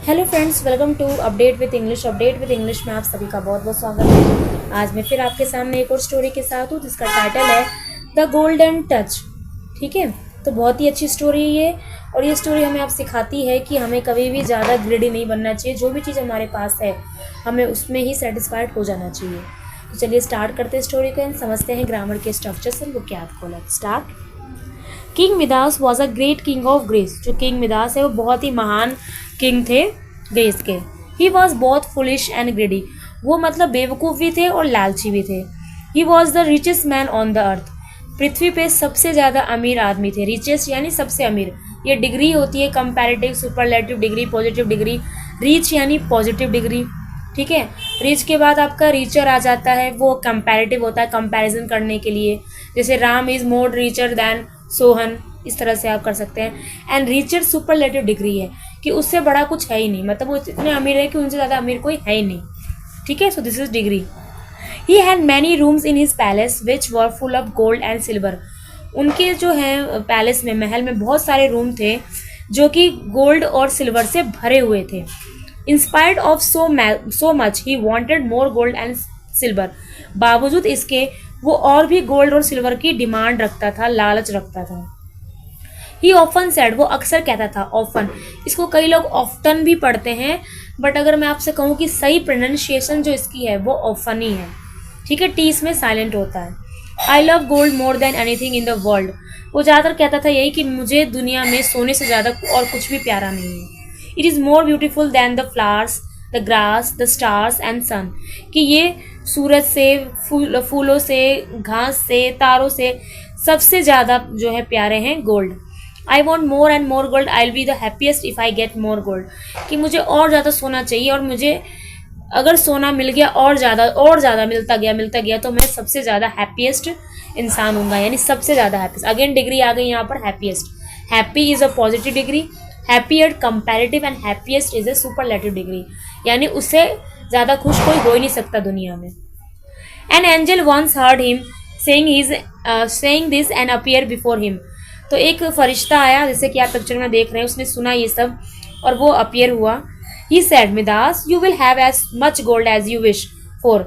Hello friends, welcome to update with English में आप सभी का बहुत बहुत स्वागत है। आज मैं फिर आपके सामने एक और स्टोरी के साथ हूँ जिसका टाइटल है द गोल्डन टच। ठीक है, तो बहुत ही अच्छी स्टोरी है ये। और ये स्टोरी हमें आप सिखाती है कि हमें कभी भी ज़्यादा ग्रीडी नहीं बनना चाहिए। जो भी चीज़ हमारे पास है हमें उसमें ही सेटिस्फाइड हो जाना चाहिए। तो चलिए स्टार्ट करते हैं स्टोरी को एंड समझते हैं ग्रामर के स्ट्रक्चर से वो क्या आपको लग start. King Midas was a great king of Greece. जो किंग मिदास है वो बहुत ही महान किंग थे ग्रेस के। He was both foolish and greedy. वो मतलब बेवकूफ़ भी थे और लालची भी थे। He was the richest man on the earth. पृथ्वी पे सबसे ज़्यादा अमीर आदमी थे। रिचेस्ट यानी सबसे अमीर। ये डिग्री होती है comparative, superlative degree, positive degree. Reach यानी पॉजिटिव डिग्री। ठीक है, रिच के बाद आपका रीचर आ जाता है, वो कंपैरेटिव होता है कंपैरिजन करने के लिए। जैसे Ram is more richer than Sohan, इस तरह से आप कर सकते हैं। एंड रिचर सुपरलेटिव डिग्री है कि उससे बड़ा कुछ है ही नहीं, मतलब वो इतने अमीर है कि उनसे ज़्यादा अमीर कोई है ही नहीं। ठीक है, so this is degree. He had many rooms in his palace which were full of gold and silver. उनके जो है पैलेस में, महल में बहुत सारे रूम थे जो कि गोल्ड और सिल्वर से भरे हुए थे। Inspired of so much he wanted more gold and silver. बावजूद इसके वो और भी गोल्ड और सिल्वर की डिमांड रखता था, लालच रखता था। ही ऑफन सेड, वो अक्सर कहता था। ऑफन, इसको कई लोग ऑफ्टन भी पढ़ते हैं, बट अगर मैं आपसे कहूँ कि सही प्रोनाउंसिएशन जो इसकी है वो ऑफन ही है। ठीक है, टी इसमें साइलेंट होता है। I love gold more than anything in the world. वो ज़्यादातर कहता था यही कि मुझे दुनिया में सोने से ज़्यादा और कुछ भी प्यारा नहीं है। It is more beautiful than the flowers, the grass, the stars and sun. कि ये सूरज से, फूलों से, घास से, तारों से सबसे ज़्यादा जो है प्यारे हैं gold. I want more and more gold, I will be the happiest if I get more gold. कि मुझे और ज़्यादा सोना चाहिए और मुझे अगर सोना मिल गया और ज़्यादा मिलता गया तो मैं सबसे ज़्यादा हैप्पीएस्ट इंसान हूँगा, यानी सबसे ज़्यादा हैप्पीएस्ट। अगेन डिग्री आ गई यहाँ पर, happiest. Happy is a positive degree, happier comparative and happiest is a superlative degree, यानी उससे ज़्यादा खुश कोई हो ही नहीं सकता दुनिया में। An angel once heard him saying this and appear before him. तो एक फरिश्ता आया, जैसे कि आप पिक्चर में देख रहे हैं, उसने सुना ये सब और वो अपीयर हुआ। He said, Midas you will have as much gold as you wish for.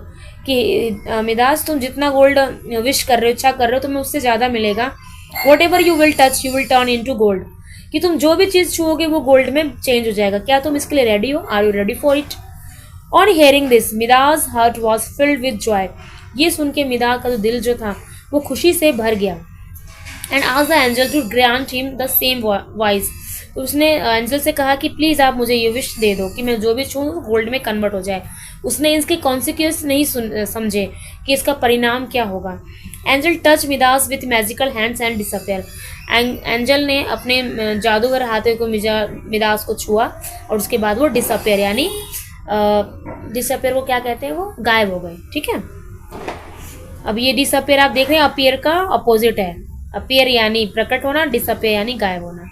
कि मिदास तुम जितना गोल्ड विश कर रहे हो, इच्छा कर रहे हो, तुम्हें उससे ज़्यादा मिलेगा। Whatever you will touch you will turn into gold. कि तुम जो भी चीज़ छुओगे वो गोल्ड में चेंज हो जाएगा। क्या तुम इसके लिए रेडी हो? Are you ready for it? On hearing this Midas heart was filled with joy. ये सुन के मिदा का जो दिल जो था वो खुशी से भर गया। एंड आज the angel to grant him the same wise. तो उसने एंजल से कहा कि प्लीज़ आप मुझे ये विश दे दो कि मैं जो भी छूँ गोल्ड में कन्वर्ट हो जाए। उसने इसके कॉन्सिक्वेंस नहीं समझे कि इसका परिणाम क्या होगा। Angel touch Midas with magical hands and disappear. Angel ने अपने जादूगर हाथों को मिदास को छुआ और उसके बाद वो डिसअपेयर, यानी डिसअपेयर को क्या कहते हैं, वो गायब हो गए। ठीक है, अब ये डिसअपेयर आप देख रहे हैं, अपीयर का अपोजिट है। अपीयर यानी प्रकट होना, डिसअपेयर यानी गायब होना।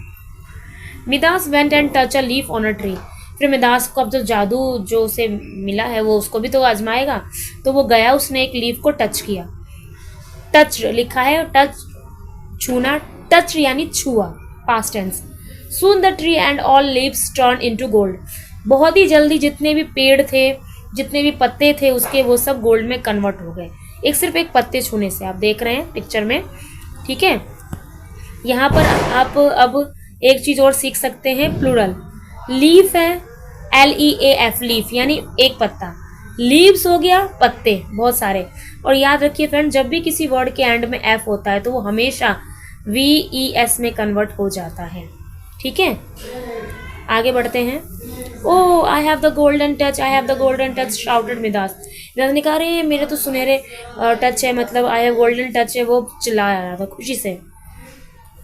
Midas went and touch a leaf on a tree. फिर मिदास को अब जो जादू जो उसे मिला है वो उसको भी तो आजमाएगा, तो वो गया, उसने एक लीफ को टच किया। टच लिखा है, टच छूना, टच यानी छुआ, past tense. Soon the tree and all leaves turn into gold. बहुत ही जल्दी जितने भी पेड़ थे, जितने भी पत्ते थे उसके, वो सब गोल्ड में कन्वर्ट हो गए। सिर्फ एक पत्ते छूने से, आप देख रहे हैं पिक्चर में। ठीक है, यहाँ पर आप अब एक चीज़ और सीख सकते हैं, प्लूरल। लीफ है, LEAF, लीफ यानी एक पत्ता। लीव्स हो गया पत्ते, बहुत सारे। और याद रखिए फ्रेंड, जब भी किसी वर्ड के एंड में F होता है तो वो हमेशा VES में कन्वर्ट हो जाता है। ठीक है, आगे बढ़ते हैं। Oh I have the golden touch, I have the golden touch shouted Midas. Midas ने कहा, अरे मेरे तो सुनहरे टच है, मतलब आई हैव गोल्डन टच है, वो चिल्ला रहा था खुशी से।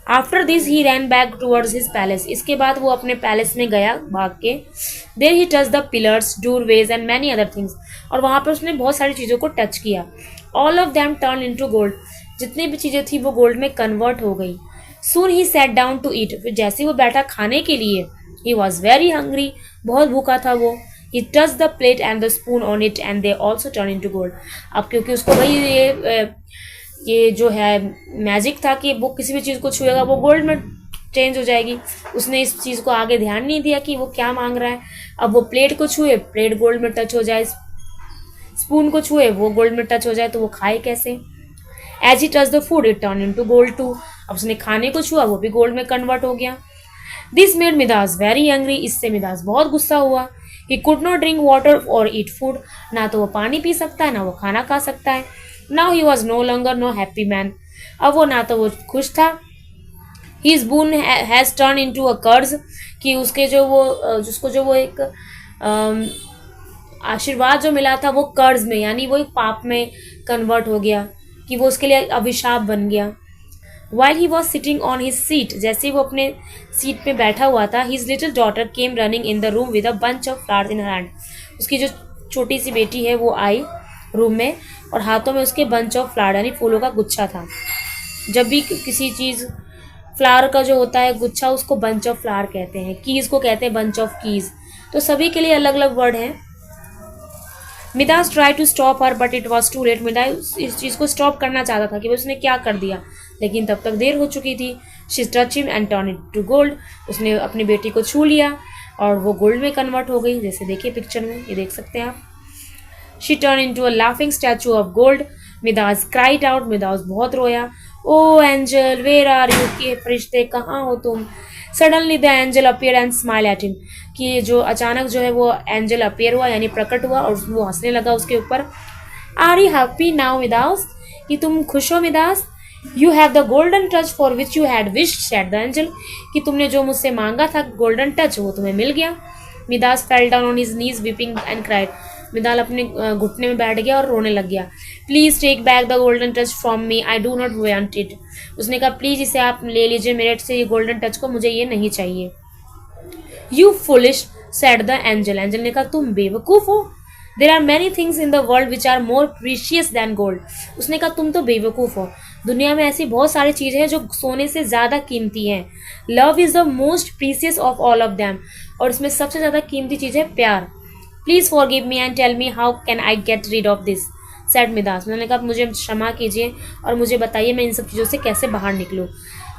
After this he ran back towards his palace. इसके बाद वो अपने पैलेस में गया भाग के। There he touch the pillars, doorways and many other things. और वहाँ पर उसने बहुत सारी चीज़ों को टच किया। All of them turn into gold. जितनी भी चीज़ें थी वो गोल्ड में कन्वर्ट हो गई। Soon he sat down to eat. फिर जैसे ही वो बैठा खाने के लिए, ही वॉज वेरी हंग्री, बहुत भूखा था वो। He touch the plate and the spoon on it and they also turn into gold. अब क्योंकि उसको भाई ये जो है मैजिक था कि वो किसी भी चीज़ को छुएगा वो गोल्ड में चेंज हो जाएगी। उसने इस चीज़ को आगे ध्यान नहीं दिया कि वो क्या मांग रहा है। अब वो प्लेट को छुए, प्लेट गोल्ड में टच हो जाए, स्पून को छुए, वो गोल्ड में टच हो जाए, तो वो खाए कैसे। As he touch the food it turn into gold too. अब उसने खाने को छुआ, वो भी गोल्ड में कन्वर्ट हो गया। This made Midas very angry. इससे मिदास बहुत गुस्सा हुआ। He could not drink water और ईट फूड। ना तो वो पानी पी सकता है, ना वो खाना खा सकता है। Now he was no longer no happy man. अब वो ना तो वो खुश था, his boon has turn into a curse, कि उसके जो वो जिसको जो वो एक आशीर्वाद जो मिला था वो कर्ज में, यानी वो एक पाप में कन्वर्ट हो गया, कि वो उसके लिए अभिशाप बन गया। While he was sitting on his seat, जैसे ही वो अपने सीट पे बैठा हुआ था, his little daughter came running in the room with a bunch of flowers in hand. उसकी जो छोटी सी बेटी है वो आई रूम में, और हाथों में उसके बंच ऑफ फ्लावर यानी फूलों का गुच्छा था। जब भी किसी चीज़ फ्लावर का जो होता है गुच्छा, उसको बंच ऑफ फ्लावर कहते हैं। कीज को कहते हैं बंच ऑफ कीज। तो सभी के लिए अलग अलग वर्ड हैं। Midas try to stop her but it was too late. Midas इस चीज़ को स्टॉप करना चाहता था कि उसने क्या कर दिया, लेकिन तब तक देर हो चुकी थी। She touch him and turn it to gold. उसने अपनी बेटी को छू लिया और वो गोल्ड में कन्वर्ट हो गई, जैसे देखिए पिक्चर में, ये देख सकते हैं आप। She turn into a laughing statue of gold. Midas cried out. Midas बहुत रोया। O angel where are you, के फरिश्ते कहाँ हो तुम। Suddenly the angel appear and smile at him, कि जो अचानक जो है वो एंजल अपीयर हुआ यानी प्रकट हुआ, और वो हंसने लगा उसके ऊपर। Are you happy now Midas, कि तुम खुश हो Midas. You have the golden touch for which you had wished, said the angel, कि तुमने जो मुझसे मांगा था गोल्डन टच, वो तुम्हें मिल गया। Midas fell down on his knees weeping and cried. Midas अपने घुटने में बैठ गया और रोने लग गया। Please take back the golden touch from me, I do not want it. उसने कहा प्लीज़ इसे आप ले लीजिए मेरे से, ये गोल्डन टच को, मुझे ये नहीं चाहिए। You foolish said the angel. Angel ने कहा तुम बेवकूफ़ हो। There are many things in the world which are more precious than gold. उसने कहा तुम तो बेवकूफ़ हो, दुनिया में ऐसी बहुत सारी चीज़ें हैं जो सोने से ज़्यादा कीमती हैं। Love is the most precious of all of them, और इसमें सबसे ज़्यादा कीमती चीज़ है प्यार। Please forgive me and tell me how can I get rid of this, said Midas. उन्होंने कहा मुझे क्षमा कीजिए और मुझे बताइए मैं इन सब चीज़ों से कैसे बाहर निकलूँ।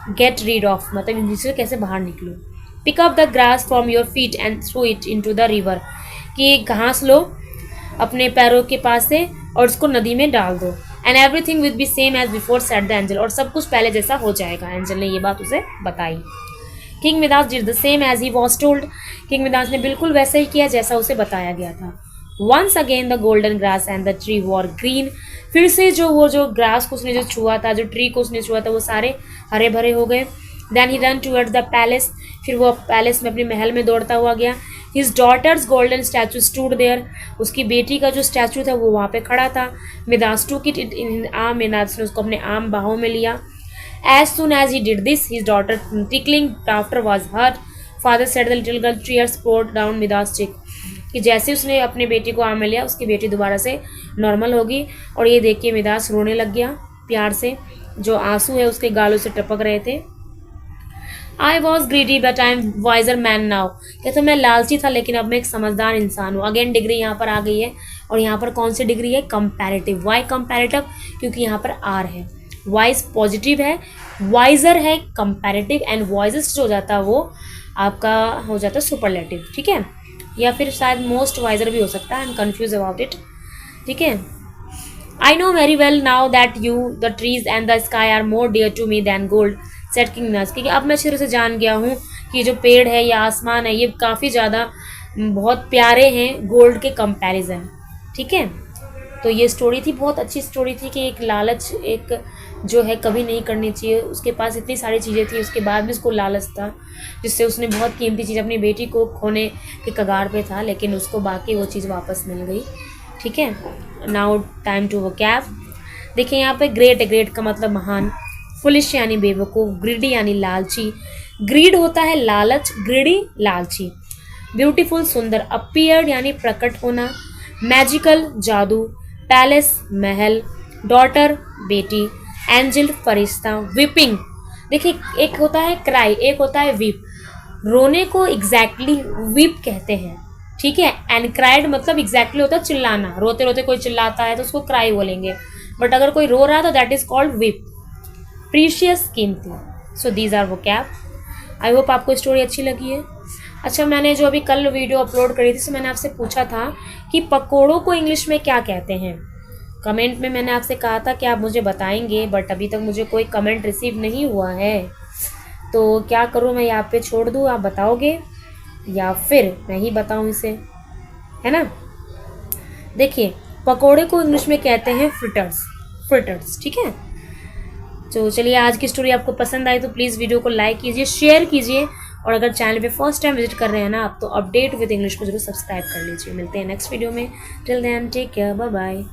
गेट रीड ऑफ मतलब इन चीज़ों से कैसे बाहर निकलूँ। Pick up the grass from your feet and throw it into the river, कि घास लो अपने पैरों के पास से और उसको नदी में डाल दो। And everything will be same as before, said the angel, और सब कुछ पहले जैसा हो जाएगा। एंजल ने ये बात उसे बताई। King Midas did the same as he was told. King Midas ने बिल्कुल वैसे ही किया जैसा उसे बताया गया था। Once again the golden grass and the tree were green. फिर से जो ग्रास को उसने जो छुआ था, जो ट्री को उसने छुआ था, वो सारे हरे भरे हो गए। Then he run towards the palace. फिर वो पैलेस में अपने महल में दौड़ता हुआ गया। His daughter's golden statue stood there. उसकी बेटी का जो स्टैचू था वो वहाँ पे खड़ा था। मिदास टूक इट इन आर्म। मिदास ने उसको अपने आर्म बाहों में लिया। As soon as he did this, his daughter tickling laughter was heard. Father said the little girl tears poured down Midas' cheek. कि जैसे उसने अपने बेटी को आम में लिया, उसकी बेटी दोबारा से नॉर्मल होगी, और ये देख के मिदास रोने लग गया प्यार से। जो आंसू है उसके गालों से टपक रहे थे। I was greedy but I am wiser man now. कहते मैं लालची था लेकिन अब मैं एक समझदार इंसान हूँ। अगेन डिग्री यहाँ पर आ गई है, और यहाँ पर कौन सी डिग्री है? कंपैरेटिव। Why comparative? क्योंकि यहाँ पर आर है। वाइज पॉजिटिव है, वाइजर है कंपैरेटिव, एंड वाइजेस्ट हो जाता है वो आपका हो जाता है सुपरलेटिव। ठीक है, या फिर शायद मोस्ट वाइजर भी हो सकता है। I am confuse about it. ठीक है। I know very well now that you the trees and the sky are more dear to me than gold, said king Midas. क्योंकि अब मैं अच्छी तरह से जान गया हूँ कि जो पेड़ है या आसमान है ये काफ़ी ज़्यादा बहुत प्यारे हैं गोल्ड के कंपैरिजन। ठीक है, तो ये स्टोरी थी, बहुत अच्छी स्टोरी थी कि एक लालच एक जो है कभी नहीं करनी चाहिए। उसके पास इतनी सारी चीज़ें थी, उसके बाद भी उसको लालच था, जिससे उसने बहुत कीमती चीज़ अपनी बेटी को खोने के कगार पे था, लेकिन उसको बाकी वो चीज़ वापस मिल गई। ठीक है, नाउ टाइम टू वोकैब। देखिए यहाँ पे ग्रेट है, ग्रेट का मतलब महान। फुलिश यानी बेवकूफ़, ग्रीडी यानी लालची। ग्रीड होता है लालच, ग्रीडी लालची। ब्यूटीफुल सुंदर, अपीयर्ड यानी प्रकट होना। मैजिकल जादू। पैलेस महल। डॉटर बेटी। एंजल फरिश्ता। विपिंग, देखिए एक होता है क्राई, एक होता है वीप। रोने को एग्जैक्टली वीप कहते हैं। ठीक है, एंड क्राइड मतलब एग्जैक्टली होता है चिल्लाना। रोते रोते कोई चिल्लाता है तो उसको क्राई बोलेंगे, बट अगर कोई रो रहा है तो that is called weep. Precious कीमती। So these are vocab. I hope आपको स्टोरी अच्छी लगी है। अच्छा, मैंने जो अभी कल वीडियो अपलोड करी थी, तो मैंने आपसे पूछा था कि पकोड़ों को इंग्लिश में क्या कहते हैं। कमेंट में मैंने आपसे कहा था कि आप मुझे बताएंगे, बट अभी तक मुझे कोई कमेंट रिसीव नहीं हुआ है। तो क्या करूँ, मैं यहाँ पे छोड़ दूँ, आप बताओगे या फिर मैं ही बताऊँ इसे, है ना। देखिए, पकोड़े को इंग्लिश में कहते हैं फ्रिटर्स, फ्रिटर्स, ठीक है। तो चलिए, आज की स्टोरी आपको पसंद आई तो प्लीज़ वीडियो को लाइक कीजिए, शेयर कीजिए, और अगर चैनल पे फर्स्ट टाइम विजिट कर रहे हैं ना आप, तो अपडेट विद इंग्लिश को जरूर सब्सक्राइब कर लीजिए। मिलते हैं नेक्स्ट वीडियो में। Till then take care, bye bye.